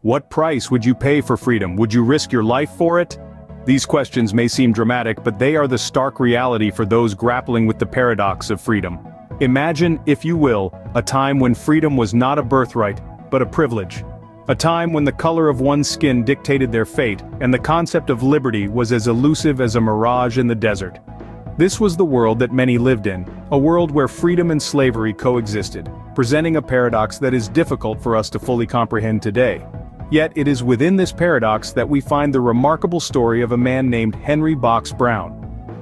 What price would you pay for freedom? Would you risk your life for it? These questions may seem dramatic, but they are the stark reality for those grappling with the paradox of freedom. Imagine, if you will, a time when freedom was not a birthright, but a privilege. A time when the color of one's skin dictated their fate, and the concept of liberty was as elusive as a mirage in the desert. This was the world that many lived in, a world where freedom and slavery coexisted, presenting a paradox that is difficult for us to fully comprehend today. Yet it is within this paradox that we find the remarkable story of a man named Henry Box Brown.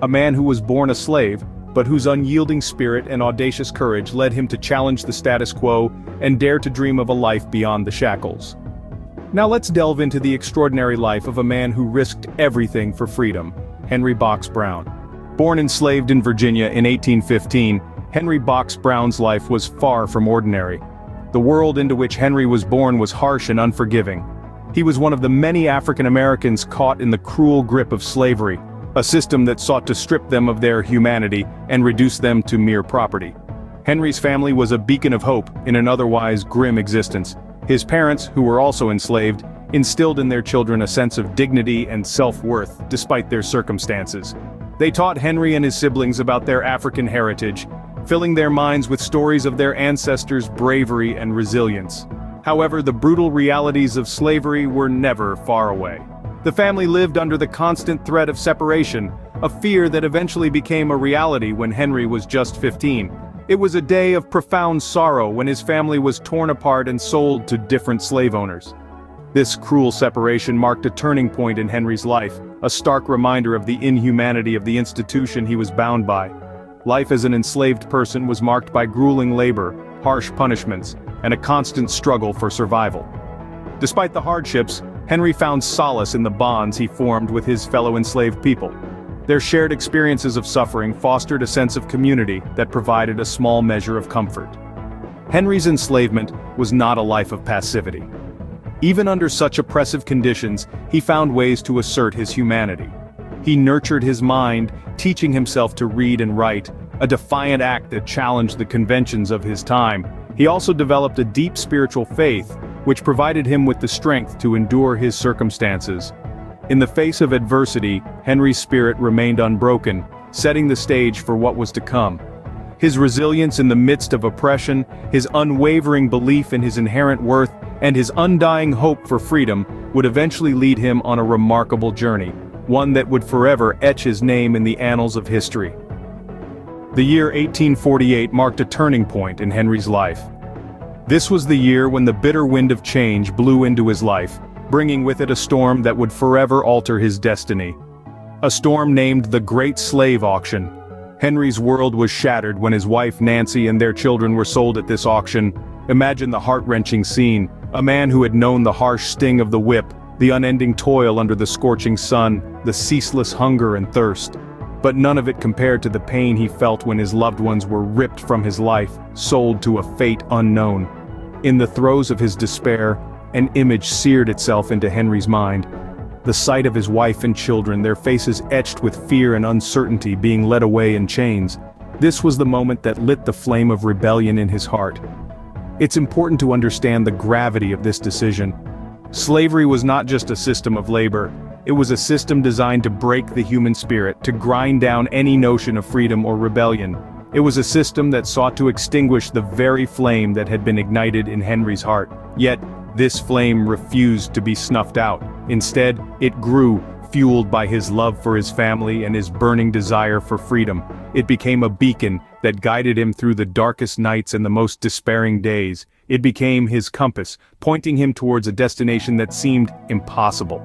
A man who was born a slave, but whose unyielding spirit and audacious courage led him to challenge the status quo and dare to dream of a life beyond the shackles. Now let's delve into the extraordinary life of a man who risked everything for freedom, Henry Box Brown. Born enslaved in Virginia in 1815, Henry Box Brown's life was far from ordinary. The world into which Henry was born was harsh and unforgiving. He was one of the many African Americans caught in the cruel grip of slavery, a system that sought to strip them of their humanity and reduce them to mere property. Henry's family was a beacon of hope in an otherwise grim existence. His parents, who were also enslaved, instilled in their children a sense of dignity and self-worth despite their circumstances. They taught Henry and his siblings about their African heritage, filling their minds with stories of their ancestors' bravery and resilience. However, the brutal realities of slavery were never far away. The family lived under the constant threat of separation, a fear that eventually became a reality when Henry was just 15. It was a day of profound sorrow when his family was torn apart and sold to different slave owners. This cruel separation marked a turning point in Henry's life, a stark reminder of the inhumanity of the institution he was bound by. Life as an enslaved person was marked by grueling labor, harsh punishments, and a constant struggle for survival. Despite the hardships, Henry found solace in the bonds he formed with his fellow enslaved people. Their shared experiences of suffering fostered a sense of community that provided a small measure of comfort. Henry's enslavement was not a life of passivity. Even under such oppressive conditions, he found ways to assert his humanity. He nurtured his mind, teaching himself to read and write, a defiant act that challenged the conventions of his time. He also developed a deep spiritual faith, which provided him with the strength to endure his circumstances. In the face of adversity, Henry's spirit remained unbroken, setting the stage for what was to come. His resilience in the midst of oppression, his unwavering belief in his inherent worth, and his undying hope for freedom would eventually lead him on a remarkable journey, one that would forever etch his name in the annals of history. The year 1848 marked a turning point in Henry's life. This was the year when the bitter wind of change blew into his life, bringing with it a storm that would forever alter his destiny. A storm named the Great Slave Auction. Henry's world was shattered when his wife Nancy and their children were sold at this auction. Imagine the heart-wrenching scene, a man who had known the harsh sting of the whip, the unending toil under the scorching sun, the ceaseless hunger and thirst. But none of it compared to the pain he felt when his loved ones were ripped from his life, sold to a fate unknown. In the throes of his despair, an image seared itself into Henry's mind. The sight of his wife and children, their faces etched with fear and uncertainty, being led away in chains. This was the moment that lit the flame of rebellion in his heart. It's important to understand the gravity of this decision. Slavery was not just a system of labor. It was a system designed to break the human spirit, to grind down any notion of freedom or rebellion. It was a system that sought to extinguish the very flame that had been ignited in Henry's heart. Yet, this flame refused to be snuffed out. Instead, it grew, fueled by his love for his family and his burning desire for freedom. It became a beacon that guided him through the darkest nights and the most despairing days. It became his compass, pointing him towards a destination that seemed impossible.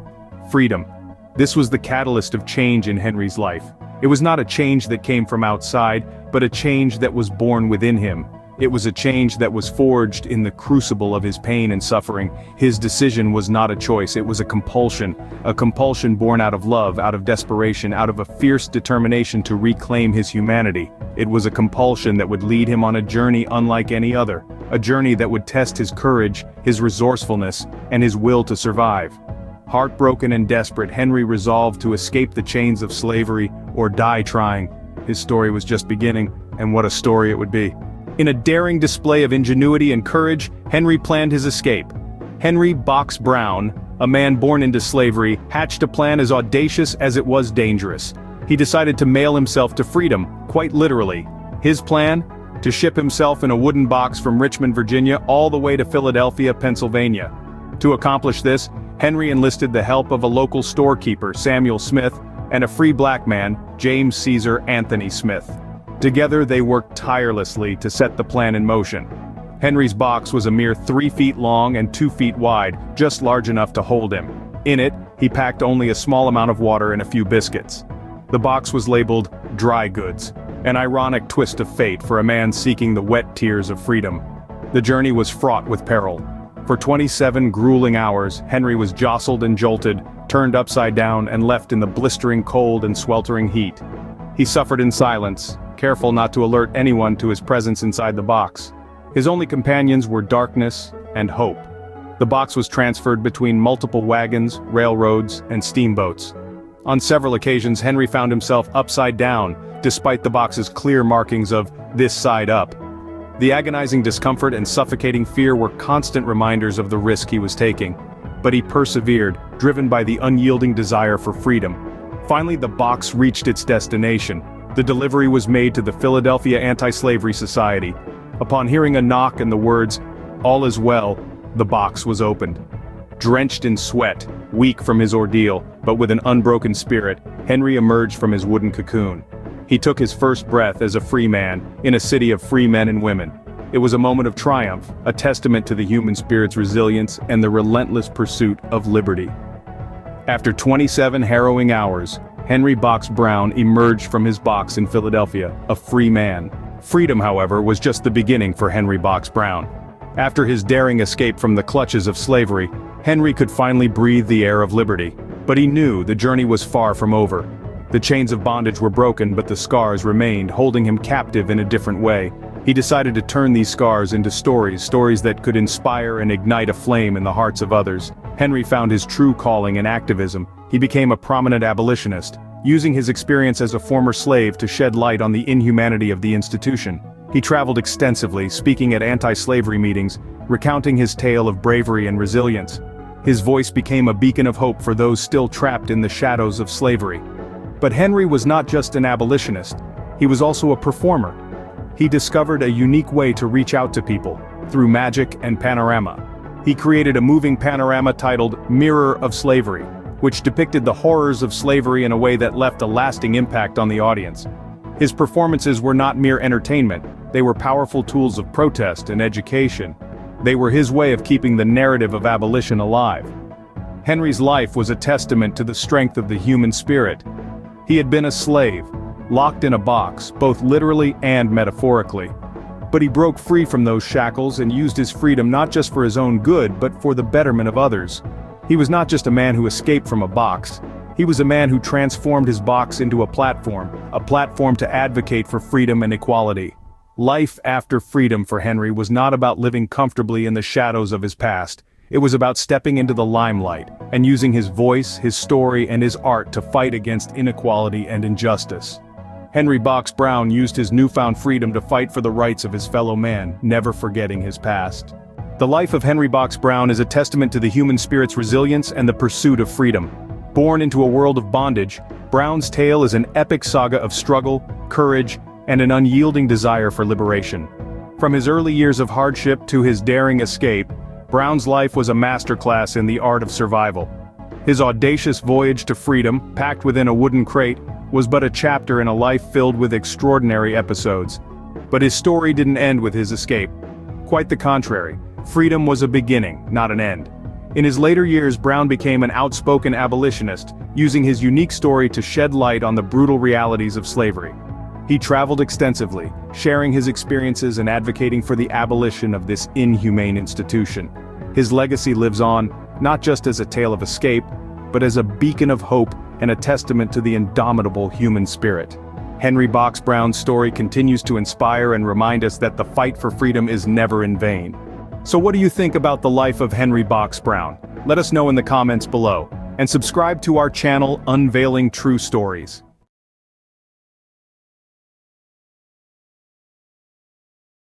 Freedom. This was the catalyst of change in Henry's life. It was not a change that came from outside, but a change that was born within him. It was a change that was forged in the crucible of his pain and suffering. His decision was not a choice, it was a compulsion born out of love, out of desperation, out of a fierce determination to reclaim his humanity. It was a compulsion that would lead him on a journey unlike any other, a journey that would test his courage, his resourcefulness, and his will to survive. Heartbroken and desperate, Henry resolved to escape the chains of slavery or die trying. His story was just beginning, and what a story it would be. In a daring display of ingenuity and courage, Henry planned his escape. Henry Box Brown, a man born into slavery, hatched a plan as audacious as it was dangerous. He decided to mail himself to freedom, quite literally. His plan? To ship himself in a wooden box from Richmond, Virginia, all the way to Philadelphia, Pennsylvania. To accomplish this, Henry enlisted the help of a local storekeeper, Samuel Smith, and a free black man, James Caesar Anthony Smith. Together they worked tirelessly to set the plan in motion. Henry's box was a mere 3 feet long and 2 feet wide, just large enough to hold him. In it, he packed only a small amount of water and a few biscuits. The box was labeled dry goods, an ironic twist of fate for a man seeking the wet tears of freedom. The journey was fraught with peril. For 27 grueling hours, Henry was jostled and jolted, turned upside down and left in the blistering cold and sweltering heat. He suffered in silence, careful not to alert anyone to his presence inside the box. His only companions were darkness and hope. The box was transferred between multiple wagons, railroads, and steamboats. On several occasions, Henry found himself upside down, despite the box's clear markings of "this side up." The agonizing discomfort and suffocating fear were constant reminders of the risk he was taking. But he persevered, driven by the unyielding desire for freedom. Finally, the box reached its destination. The delivery was made to the Philadelphia Anti-Slavery Society. Upon hearing a knock and the words, "All is well," the box was opened. Drenched in sweat, weak from his ordeal, but with an unbroken spirit, Henry emerged from his wooden cocoon. He took his first breath as a free man, in a city of free men and women. It was a moment of triumph, a testament to the human spirit's resilience and the relentless pursuit of liberty. After 27 harrowing hours, Henry Box Brown emerged from his box in Philadelphia, a free man. Freedom, however, was just the beginning for Henry Box Brown. After his daring escape from the clutches of slavery, Henry could finally breathe the air of liberty. But he knew the journey was far from over. The chains of bondage were broken, but the scars remained, holding him captive in a different way. He decided to turn these scars into stories that could inspire and ignite a flame in the hearts of others. Henry found his true calling in activism. He became a prominent abolitionist, using his experience as a former slave to shed light on the inhumanity of the institution. He traveled extensively, speaking at anti-slavery meetings, recounting his tale of bravery and resilience. His voice became a beacon of hope for those still trapped in the shadows of slavery. But Henry was not just an abolitionist, he was also a performer. He discovered a unique way to reach out to people, through magic and panorama. He created a moving panorama titled Mirror of Slavery, which depicted the horrors of slavery in a way that left a lasting impact on the audience. His performances were not mere entertainment, they were powerful tools of protest and education. They were his way of keeping the narrative of abolition alive. Henry's life was a testament to the strength of the human spirit. He had been a slave, locked in a box, both literally and metaphorically. But he broke free from those shackles and used his freedom not just for his own good, but for the betterment of others. He was not just a man who escaped from a box. He was a man who transformed his box into a platform to advocate for freedom and equality. Life after freedom for Henry was not about living comfortably in the shadows of his past. It was about stepping into the limelight and using his voice, his story, and his art to fight against inequality and injustice. Henry Box Brown used his newfound freedom to fight for the rights of his fellow man, never forgetting his past. The life of Henry Box Brown is a testament to the human spirit's resilience and the pursuit of freedom. Born into a world of bondage, Brown's tale is an epic saga of struggle, courage, and an unyielding desire for liberation. From his early years of hardship to his daring escape, Brown's life was a masterclass in the art of survival. His audacious voyage to freedom, packed within a wooden crate, was but a chapter in a life filled with extraordinary episodes. But his story didn't end with his escape. Quite the contrary, freedom was a beginning, not an end. In his later years, Brown became an outspoken abolitionist, using his unique story to shed light on the brutal realities of slavery. He traveled extensively, sharing his experiences and advocating for the abolition of this inhumane institution. His legacy lives on, not just as a tale of escape, but as a beacon of hope and a testament to the indomitable human spirit. Henry Box Brown's story continues to inspire and remind us that the fight for freedom is never in vain. So what do you think about the life of Henry Box Brown? Let us know in the comments below, and subscribe to our channel Unveiling True Stories.